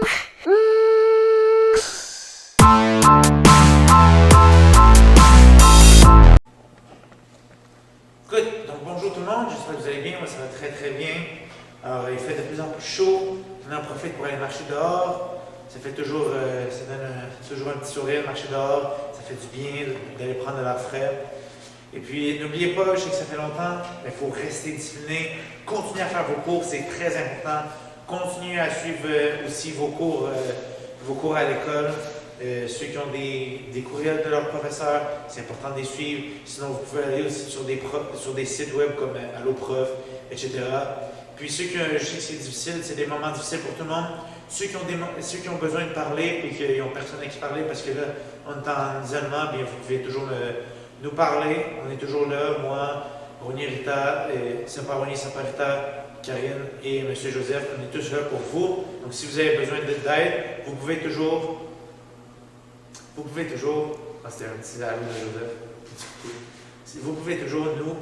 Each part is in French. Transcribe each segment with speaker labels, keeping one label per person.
Speaker 1: Good. Donc bonjour tout le monde, j'espère que vous allez bien, moi ça va très très bien. Alors il fait de plus en plus chaud, on en profite pour aller marcher dehors. Ça fait toujours, ça donne toujours un petit sourire, marcher dehors, ça fait du bien d'aller prendre de l'air frais. Et puis n'oubliez pas, je sais que ça fait longtemps, mais il faut rester discipliné, continuer à faire vos cours, c'est très important. Continuez à suivre aussi vos cours à l'école. Ceux qui ont des courriels de leurs professeurs, c'est important de les suivre. Sinon, vous pouvez aller aussi sur des sites web comme AlloProf, etc. Puis ceux qui je sais que c'est difficile, c'est des moments difficiles pour tout le monde. Ceux qui ont besoin de parler et qui n'ont personne à qui parler parce que là, on est en isolement, bien, vous pouvez toujours nous parler. On est toujours là, moi, Ronnie Rita, Sapa Ronnie, Sapa Rita, Karine et M. Joseph. On est tous là pour vous. Donc, si vous avez besoin d'aide, vous pouvez toujours. C'était un petit salut de Joseph. Vous pouvez toujours nous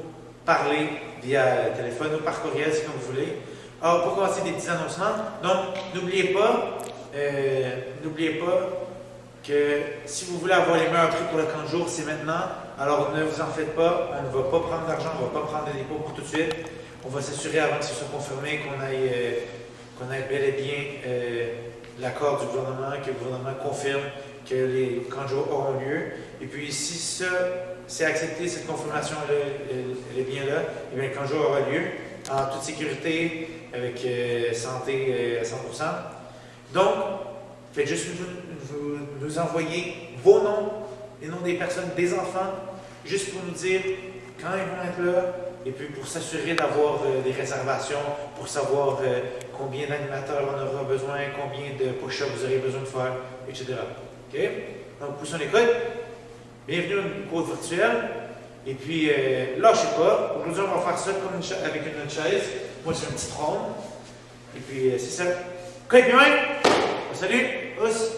Speaker 1: parler via téléphone ou par courriel, si comme vous voulez. Alors, pour commencer des petits annoncements, donc, n'oubliez pas que si vous voulez avoir les meilleurs prix pour le camp de jour, c'est maintenant. Alors, ne vous en faites pas, on ne va pas prendre d'argent, on ne va pas prendre de dépôt pour tout de suite. On va s'assurer avant que ce soit confirmé qu'on ait bel et bien l'accord du gouvernement, que le gouvernement confirme que les camps de jour auront lieu. Et puis, si ça, c'est accepté, cette confirmation elle est bien là, et bien le camp de jour aura lieu en toute sécurité, avec santé à 100%. Donc, faites juste nous envoyer vos noms, les noms des personnes, des enfants, juste pour nous dire quand ils vont être là, et puis pour s'assurer d'avoir des réservations, pour savoir combien d'animateurs on aura besoin, combien de push-ups vous aurez besoin de faire, etc. OK? Donc, poussons les codes. Bienvenue à une cours virtuelle. Et puis, lâchez pas. Aujourd'hui, on va faire ça comme avec une chaise. Moi, c'est un petit trône. Et puis, c'est ça. OK, bien. Salut. Pousse.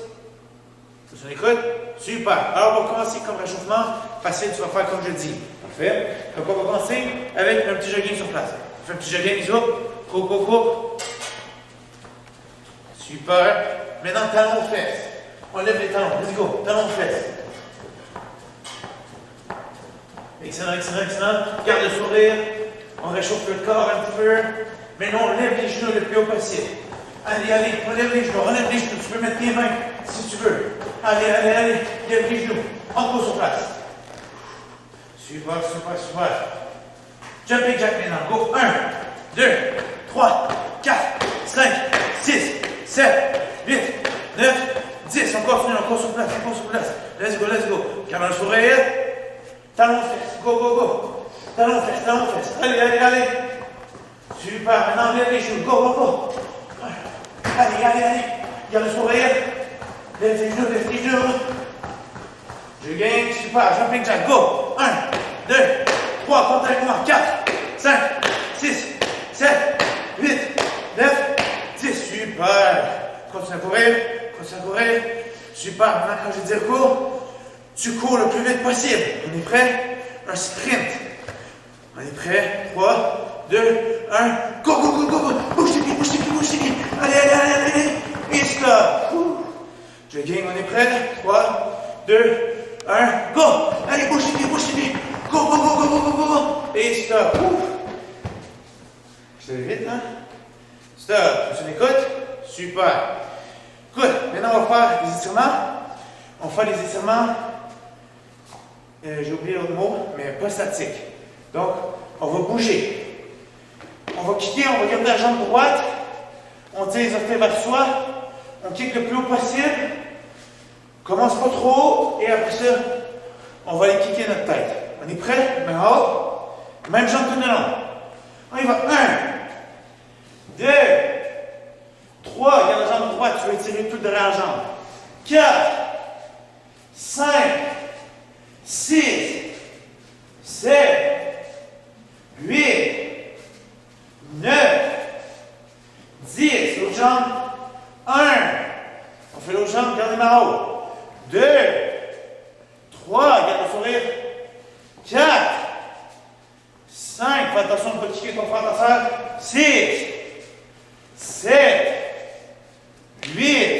Speaker 1: Poussons les codes. Super. Alors, on va commencer comme réchauffement. Facile, tu vas faire comme je dis. Parfait. Donc, on va commencer avec un petit jogging sur place. On fait un petit jogging, iso. Coupe. Super. Maintenant, talons aux fesses. On lève les talons. Let's go. Talons aux fesses. Excellent. Garde le sourire. On réchauffe le corps un petit peu. Maintenant, on lève les genoux le plus haut possible. Allez. On lève les genoux. Tu peux mettre tes mains si tu veux. Allez. Lève les genoux. Encore sur place. Super. Jumping jack maintenant. Go. 1, 2, 3, 4, 5, 6, 7, 8, 9, 10. On continue sur place. Let's go. Garde le sourire. Talons aux fesses. Go. Talons aux fesses. Allez. Super. Maintenant, lève les genoux. Go. Allez. Garde le sourire. Lève les genoux. Je gagne. Super. Jumping jack. Go. 1, 2, 3. Compte avec moi. 4, 5, 6, 7, 8, 9, 10. Super. Continue à courir. Super. Maintenant, quand je dis cours, tu cours le plus vite possible. On est prêt? Un sprint. On est prêt? 3, 2, 1. Go. Bouge tes pieds. Allez. Et stop. Je gagne. On est prêt? 3, 2, 1. Go. Allez, bouge tes pieds. Go. Et stop. Je te vais vite, hein? Stop. Tu m'écoutes? Super. Good. Maintenant, on va faire des étirements. J'ai oublié l'autre mot, mais pas statique. Donc, on va bouger. On va kicker, on va garder la jambe droite. On tire les orteils vers soi. On kick le plus haut possible. Commence pas trop haut. Et après ça, on va aller kicker notre tête. On est prêt? Main haut. Même jambe tout le long. On y va. 1, 2, 3. Garde la jambe droite. Tu vas étirer tout derrière la jambe. 4, 5, 6, 7, 8, 9, 10. L'autre jambe. 1. On fait l'autre jambe, gardez ma haut. 2, 3, garde le sourire. 4, 5, fais attention de ne pas kicker ton frère, ta soeur. 6, 7, 8,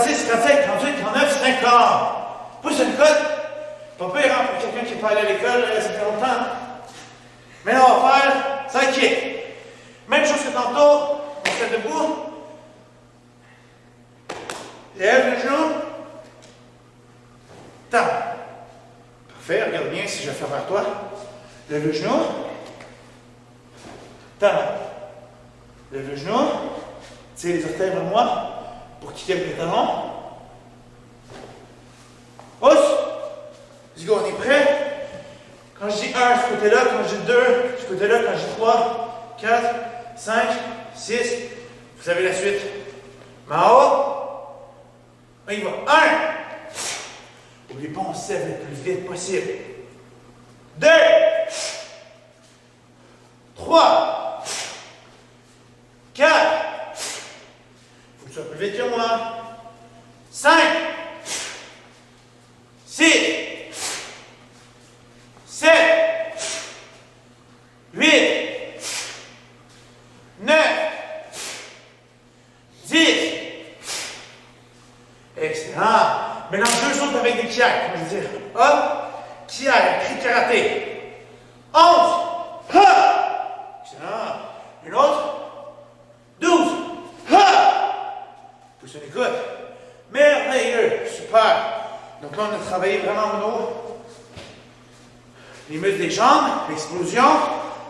Speaker 1: 37, 38, 39, 50. Pousse une cote. Pas pire, hein, pour quelqu'un qui n'est pas allé à l'école, ça fait longtemps. Maintenant, on va faire sidekick. Même chose que tantôt, on se fait debout. Lève le genou. Tends. Parfait, regarde bien si je vais faire vers toi. Lève le genou. Tends. Lève le genou. Tire les orteils vers moi pour quitter le talon. Pousse. Let's go, on est prêt? Quand je dis 1, ce côté-là, quand je dis 2, ce côté-là, quand je dis 3, 4, 5, 6, vous savez la suite. Mais en haut, on y va. 1. N'oubliez pas, on se lève le plus vite possible. 2. 3. 4. Faut que tu sois plus vite que moi. 5. 6. 7. 8. 9. 10. Excellent. Maintenant, deux autres avec des kiai. Je veux dire, hop, kiai, cri de karaté. 11. Ha! Excellent. Une autre. 12. Ha! Pousse une écoute. Merveilleux. Super. Donc là, on a travaillé vraiment au dos. Les muscles des jambes, l'explosion.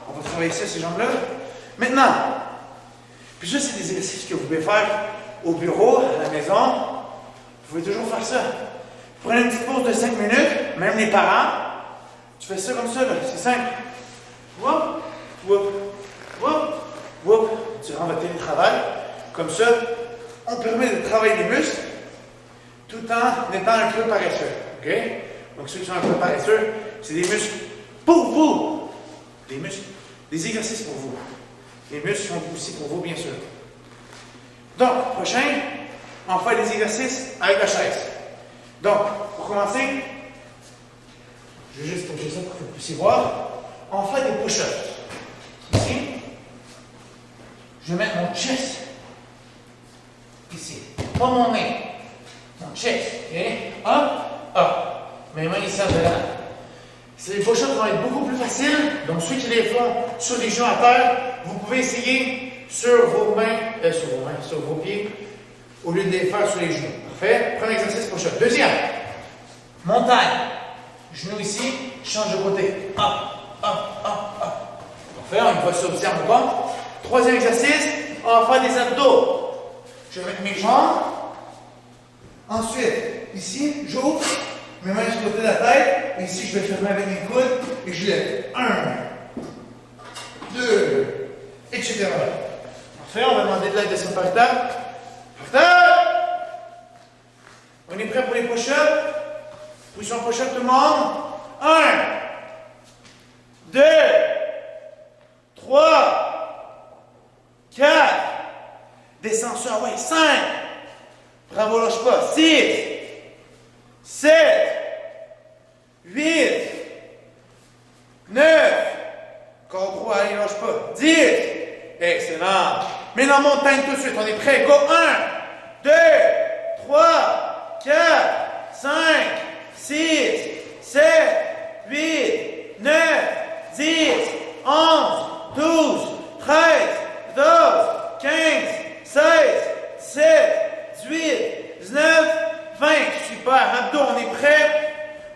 Speaker 1: On va travailler ça, ces jambes-là. Maintenant, puis ça, c'est des exercices que vous pouvez faire au bureau, à la maison. Vous pouvez toujours faire ça. Prenez une petite pause de 5 minutes, même les parents. Tu fais ça comme ça, là. C'est simple. Whoop, whoop, whoop, whoop. Durant votre télétravail. Comme ça, on permet de travailler les muscles tout en étant un peu paresseux. OK? Donc, ceux qui sont un peu paresseux, c'est des muscles pour vous. Des muscles, des exercices pour vous. Les muscles sont aussi pour vous, bien sûr. Donc, prochain, on va faire des exercices avec la chaise. Donc, pour commencer, je vais juste toucher ça pour que vous puissiez voir. On va faire des push-ups. Ici, je vais mettre mon chest ici. Pas mon main. Mon chest. OK? Hop, hop. Mes mains ici en dedans. Les push-ups vont être beaucoup plus faciles. Donc, ceux qui les font sur les genoux à terre, vous pouvez essayer sur vos mains, sur vos pieds, au lieu de les faire sur les genoux. Parfait. Premier exercice push-up. Deuxième, montagne. Genoux ici, change de côté. Hop, hop, hop, hop. Parfait. On va sur le encore. Troisième exercice, on va faire des abdos. Je vais mettre mes jambes. Ensuite, ici, j'ouvre. Mes mains sur le côté de la tête. Et ici, je vais fermer avec mes coudes. Et je lève. 1, 2, etc. Parfait. On va demander de l'aide de son partage. On est prêt pour les push-ups? Position push-up tout le monde. 1, 2, 3, 4. Descends ça. Ouais, 5. Bravo, lâche pas. 6, 7, 8, 9. Encore 3, allez, lâche pas. 10. Excellent. Maintenant, montagne tout de suite. On est prêt. Go. 1, 2, 3, 4, 5, 6, 7, 8, 9, 10, 11, 12, 13, 14, 15, 16, 17, 18, 19, 20. Super. Abdos, on est prêt.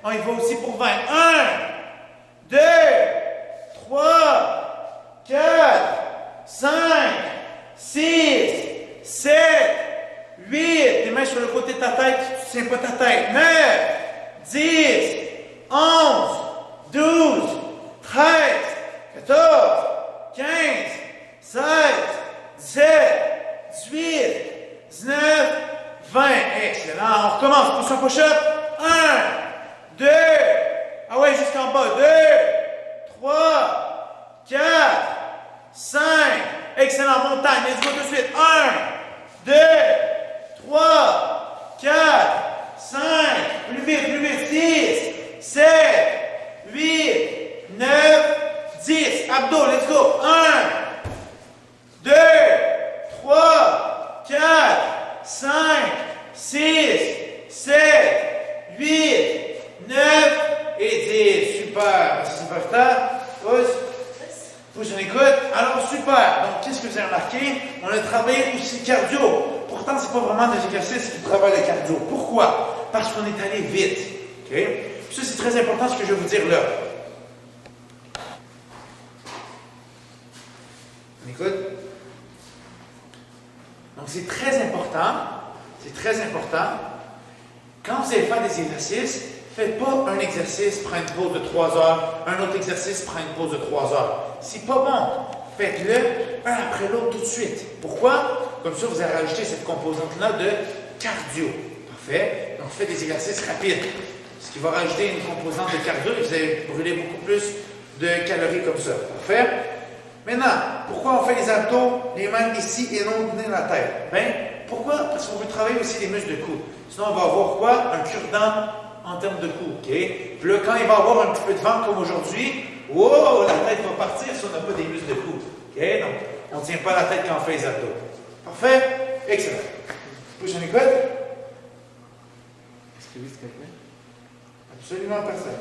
Speaker 1: On y va aussi pour 20. 1, 2, 3, 4, 5, 6, 7, 8. Tes mains sur le côté de ta tête, tu ne tiens pas ta tête. 9, 10, 11, 12, 13, 14, 15, 16, 17, 18, 19, 20. Excellent. On recommence. Position push-up. 1, 2. Ah ouais, jusqu'en bas. 2, 3, 4, 5. Excellent. Montagne. Let's go tout de suite. 1, 2, 3, 4, 5. Plus vite, plus vite. 6, 7, 8, 9, 10. Abdos. Let's go. 1, 2, 3, 4, 5, 6, 10, 7, 8, 9 et 10. Super. C'est important. Pousse, on écoute. Alors, super. Donc, qu'est-ce que vous avez remarqué? On a travaillé aussi cardio. Pourtant, ce n'est pas vraiment des exercices qui travaillent le cardio. Pourquoi? Parce qu'on est allé vite. Okay? Ça, c'est très important ce que je vais vous dire là. On écoute? Donc, c'est très important. Quand vous allez faire des exercices, faites pas un exercice, prends une pause de 3 heures, un autre exercice, prends une pause de 3 heures. C'est pas bon. Faites-le un après l'autre tout de suite. Pourquoi? Comme ça, vous allez rajouter cette composante-là de cardio. Parfait. Donc, faites des exercices rapides. Ce qui va rajouter une composante de cardio et vous allez brûler beaucoup plus de calories comme ça. Parfait. Maintenant, pourquoi on fait les abdos, les mains ici et non dans la tête? Bien, pourquoi? Parce qu'on veut travailler aussi les muscles de cou. Sinon, on va avoir quoi? Un cure-dent en termes de cou. Okay? Puis là, quand il va avoir un petit peu de vent comme aujourd'hui, wow, la tête va partir si on n'a pas des muscles de cou. Okay? Donc, on ne tient pas la tête quand on fait les abdos. Parfait? Excellent. Prochaine écoute? Est-ce que oui, c'est quelqu'un? Absolument personne.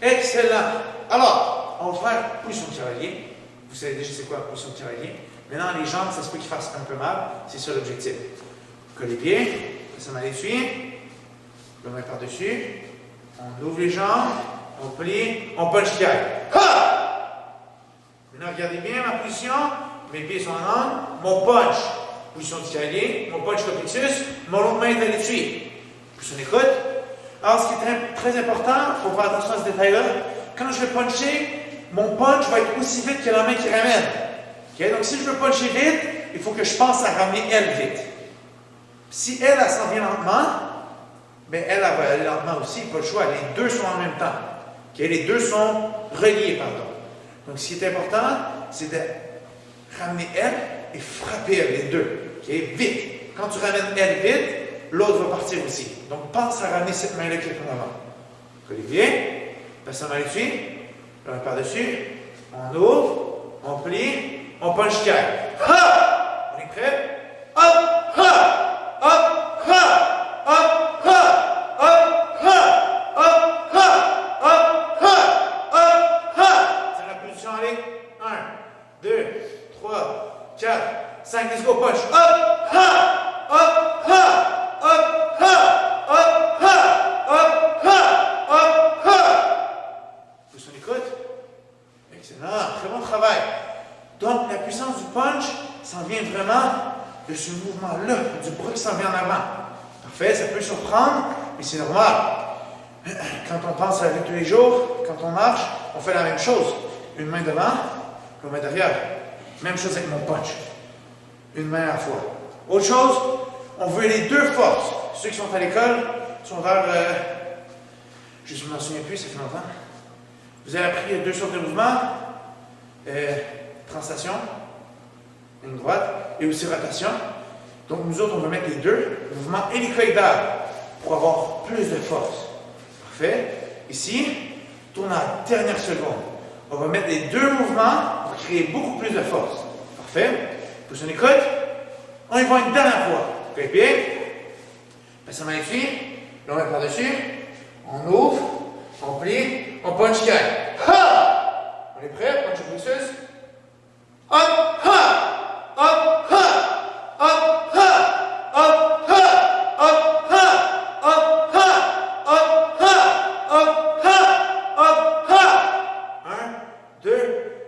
Speaker 1: Excellent. Alors, on va faire position de cavalier. Vous savez déjà c'est quoi la position de cavalier. Maintenant, les jambes, ça se peut qu'ils fassent un peu mal. C'est ça l'objectif. Colle les pieds, ça mal essuie. Le main par-dessus. On ouvre les jambes, on plie, on punch qui aille. Ha! Maintenant, regardez bien ma position. Mes pieds sont en angle. Mon punch, position de cavalier. Mon punch plexus. Mon autre main est à l'étui. Position d'écoute. Alors, ce qui est très important, il faut faire attention à ce détail-là. Quand je vais puncher, mon punch va être aussi vite que la main qui ramène. Okay? Donc, si je veux puncher vite, il faut que je pense à ramener elle vite. Si elle s'en vient lentement, bien, elle va aller lentement aussi, pas le choix. Les deux sont en même temps. Okay? Les deux sont reliés, pardon. Donc, ce qui est important, c'est de ramener elle et frapper elle, les deux. Okay? Vite. Quand tu ramènes elle vite, l'autre va partir aussi. Donc, pense à ramener cette main-là quelque peu avant. Collez bien. Passe la main dessus. On par-dessus. On ouvre. On plie. On punch qui aille. Ha! On est prêt? Hop! Ha! Hop! Ha! Hop! Ha! Hop! Ha! Hop! Ha! Hop! Ha! Hop! Ha! C'est la position en ligne. 1, 2, 3, 4, 5. Let's go. Punch. Hop! Ha! Hop! Ha! Hop, ha! Hop, ha! Hop, ha! Hop, ha! Position d'écoute. Excellent. Très bon travail. Donc, la puissance du punch s'en vient vraiment de ce mouvement-là, du bras qui s'en vient en avant. Parfait. Ça peut surprendre, mais c'est normal. Quand on pense à la vie de tous les jours, quand on marche, on fait la même chose. Une main devant, une main derrière. Même chose avec mon punch. Une main à la fois. Autre chose, on veut les deux forces. Ceux qui sont à l'école sont vers. Je ne m'en souviens plus, ça fait longtemps. Vous avez appris deux sortes de mouvements translation, ligne droite, et aussi rotation. Donc, nous autres, on va mettre les deux mouvements hélicoïdal pour avoir plus de force. Parfait. Ici, tourne à la dernière seconde. On va mettre les deux mouvements pour créer beaucoup plus de force. Parfait. Position d'écoute. On y va une dernière fois. Colle pied. Passe la main dessus. Là, on met par-dessus. On ouvre. On plie. On punch qui aille. Ha! On est prêt? Punch au plexus. Hop! Ha! Hop! Ha! Hop! Ha! Hop! Ha! Hop! Ha! Hop! Ha! Hop! Ha! Hop! Ha! Hop! Ha! 1, 2,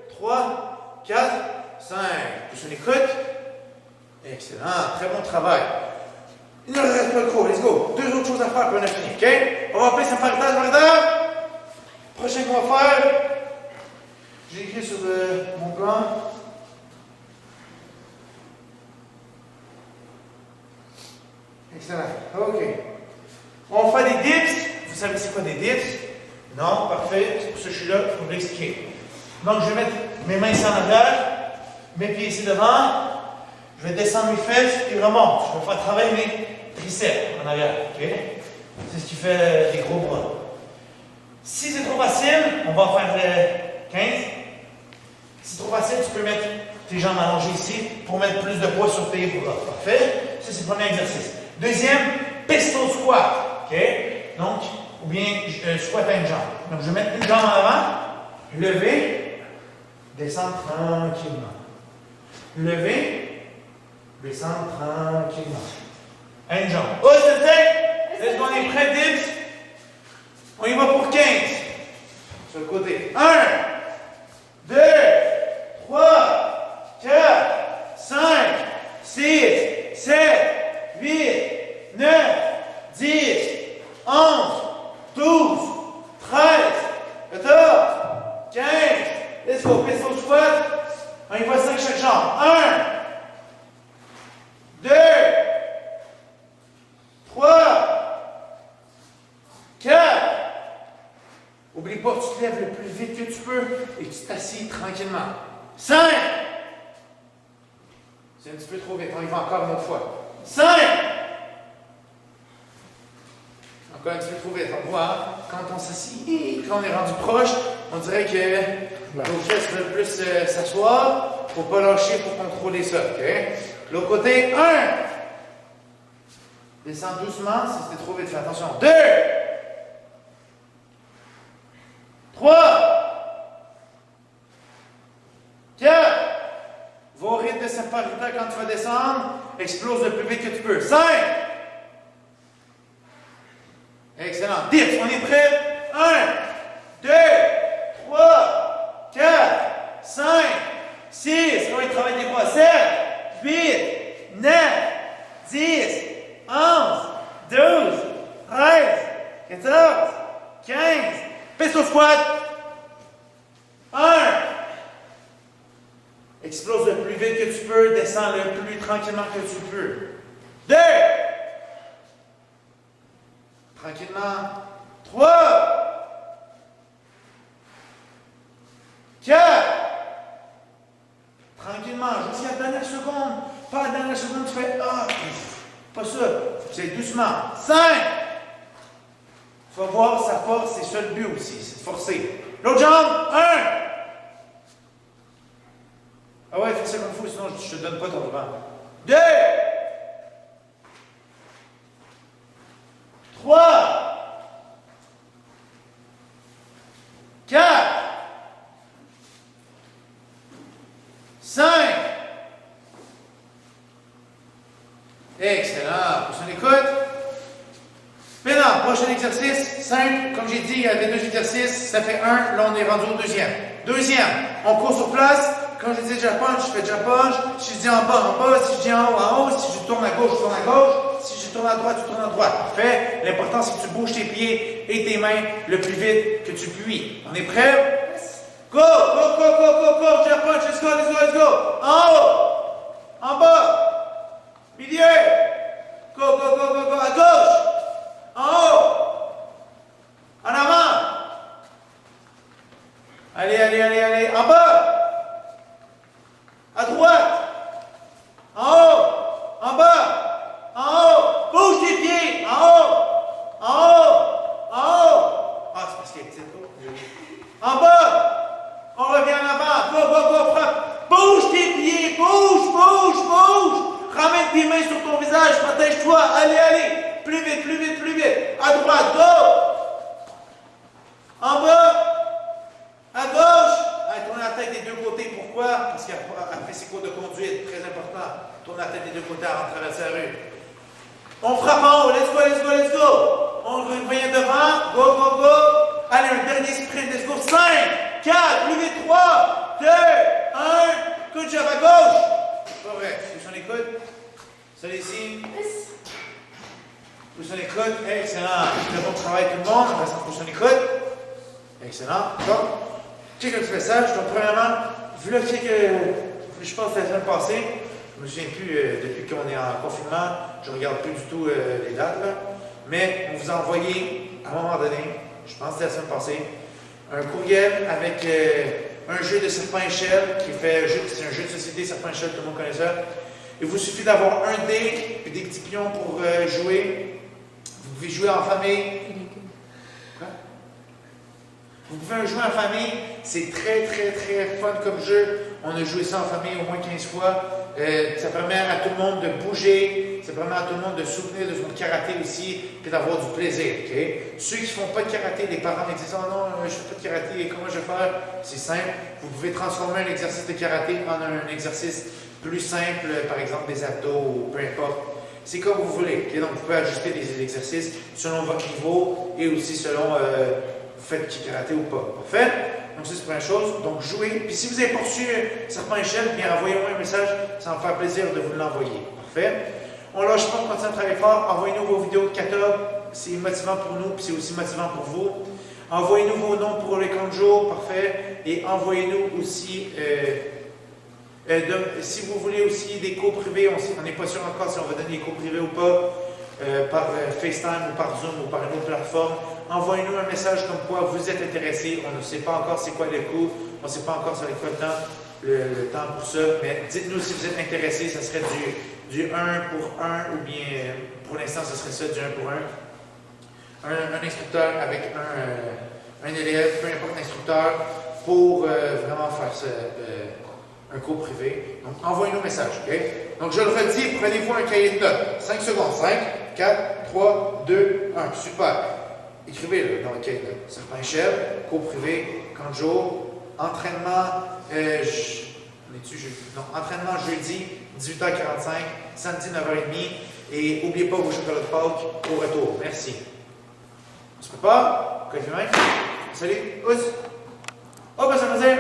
Speaker 1: 3, 4, 5. Position d'écoute. Excellent. Très bon travail. Il ne reste pas trop. Let's go. Deux autres choses à faire pour on a fini. OK? On va appeler ça par Prochain qu'on va faire, j'ai écrit sur mon plan. Excellent. OK. On va faire des dips. Vous savez c'est quoi des dips? Non? Parfait. C'est pour ça que je suis là pour vous l'expliquer. Donc, je vais mettre mes mains ici en arrière, mes pieds ici devant. Je vais descendre mes fesses et remonte. Je vais faire travailler mes triceps en arrière. OK? C'est ce qui fait les gros bras. Si c'est trop facile, on va faire 15. Si c'est trop facile, tu peux mettre tes jambes allongées ici pour mettre plus de poids sur tes bras. Parfait? Ça, c'est le premier exercice. Deuxième, pistol squat. OK? Donc, ou bien squat à une jambe. Donc, je vais mettre une jambe en avant, lever, descendre tranquillement. Lever, descendre tranquillement. À une jambe. Oh, c'est fait! Est-ce qu'on est prêt, dips? On y va pour 15. Sur le côté. 1, 2, 3, 4, 5, 6, 7, 8, 9, 10, 11, 12, 13, 14, 15. Let's go. Pistol squat. On y va 5 chaque jambe. 1, 2, 3, 4. Oublie pas, tu te lèves le plus vite que tu peux et tu t'assis tranquillement. 5. C'est un petit peu trop vite. On y va encore une autre fois. 5. Encore un petit peu trop vite. On voit, hein, quand on s'assit, quand on est rendu proche, on dirait que nos fesses veulent plus s'asseoir. Il ne faut pas lâcher pour contrôler ça. Okay? L'autre côté, 1. Descends doucement si c'était trop vite. Fais attention. 2. 3. 4. Va au rythme de cette parité quand tu vas descendre. Explose le plus vite que tu peux. 5. Excellent. Dips, on est prêt? 1, 2, 3, 4, 5, 6. On va travailler des bras. 7, 8, 9, 10, 11, 12, 13, 14, 15. Pistol squat. 1. Explose le plus vite que tu peux. Descends le plus tranquillement que tu peux. 2. Tranquillement. 3. 4. Tranquillement. Jusqu'à la dernière seconde. Pas à la dernière seconde, tu fais ah. Pas ça. C'est doucement. 5. Tu vas voir, sa force, c'est ça le but aussi. C'est de forcer. L'autre jambe. 1. Ah ouais, fais ça comme il faut, sinon je ne te donne pas ton devant. 2. 3. 4. 5. Excellent. Prochaine écoute. Maintenant, prochain exercice, simple. Comme j'ai dit, il y avait 2 exercices. Ça fait 1. Là, on est rendu au deuxième. Deuxième, on court sur place. Quand je dis déjà punch, je fais déjà punch. Si je dis en bas, en bas. Si je dis en haut, Si je tourne à gauche, je tourne à gauche. Si je tourne à droite, tu tournes à droite. Parfait. L'important, c'est que tu bouges tes pieds et tes mains le plus vite que tu puis. On est prêt? Go, go, go, go, go, go. Jab punch. Let's go, let's go, let's go. En haut. En bas. Milieu. Go, go, go, go, go. À gauche. En haut. En avant. Allez, allez, allez, allez. En bas. À droite. En haut. En bas. En haut. Bouge tes pieds. En haut. En haut. En haut. Ah, c'est parce qu'il y a petite haut. En bas. On revient en avant. Go, go, go, frappe. Bouge tes pieds. Bouge, bouge, bouge. Ramène tes mains sur ton visage. Protège-toi. Allez, allez. Plus vite, plus vite, plus vite. À droite. Go. En bas. À gauche. Tourne la tête des deux côtés. Pourquoi? Parce qu'elle fait ses cours de conduite. Très important. Tourne la tête des deux côtés avant de traverser la rue. On frappe en haut. Let's go, let's go, let's go. On revient devant. Go, go, go. Allez, un dernier sprint. Let's go. 5, 4, plus vite. 3, 2, 1. Good job à gauche. Pas vrai. Pousse on écoute. Ça ici. Pousse on écoute. Excellent. Très bon travail tout le monde. On reste en pousse on écoute. Excellent. Donc, check un petit message. Donc, premièrement, vu le check, je pense la semaine passée, je me souviens plus, depuis qu'on est en confinement, je ne regarde plus du tout les dates, là. Mais on vous a envoyé, à un moment donné, je pense que c'était la semaine passée, un courriel avec un jeu de serpent-échelle qui fait, c'est un jeu de société serpent-échelle, tout le monde connaît ça. Il vous suffit d'avoir un dé et des petits pions pour jouer. Vous pouvez jouer en famille. Vous pouvez jouer en famille, c'est très, très, très fun comme jeu. On a joué ça en famille au moins 15 fois. Ça permet à tout le monde de bouger. Ça permet à tout le monde de soutenir de son karaté aussi et d'avoir du plaisir. Okay? Ceux qui ne font pas de karaté, les parents ils disent « Oh non, je ne fais pas de karaté, comment je vais faire? » C'est simple. Vous pouvez transformer un exercice de karaté en un exercice plus simple, par exemple des abdos ou peu importe. C'est comme vous voulez. Okay? Donc, vous pouvez ajuster les exercices selon votre niveau et aussi selon vous faites du karaté ou pas. Parfait? Donc, ça, c'est la première chose. Donc, jouez. Puis, si vous n'avez pas reçu Serpent Échelle, bien, envoyez-moi un message. Ça va me faire plaisir de vous l'envoyer. Parfait? On ne lâche pas, on continue à travailler fort. Envoyez-nous vos vidéos de kata. C'est motivant pour nous, puis c'est aussi motivant pour vous. Envoyez-nous vos noms pour les comptes jours. Parfait? Et envoyez-nous aussi... si vous voulez aussi des cours privés, on n'est pas sûr encore si on va donner des cours privés ou pas, par FaceTime ou par Zoom ou par une autre plateforme. Envoyez-nous un message comme quoi vous êtes intéressé. On ne sait pas encore c'est quoi le coût, on ne sait pas encore c'est quoi le temps pour ça, mais dites-nous si vous êtes intéressé, ça serait du 1 pour 1 ou bien pour l'instant ce serait ça, du 1 pour 1. Un instructeur avec un élève, peu importe l'instructeur, pour vraiment faire ça. Un cours privé. Donc, envoyez-nous un message. Okay? Donc, je le redis, prenez-vous un cahier de notes. 5 secondes. 5, 4, 3, 2, 1. Super. Écrivez-le dans le cahier de notes. Serpent Échelle, cours privé, camp de jour, entraînement, entraînement jeudi, 18h45, samedi, 9h30. Et n'oubliez pas vos chocolats de Pâques au retour. Merci. On se prépare. Salut. Ous. Oh, ben ça veut dire.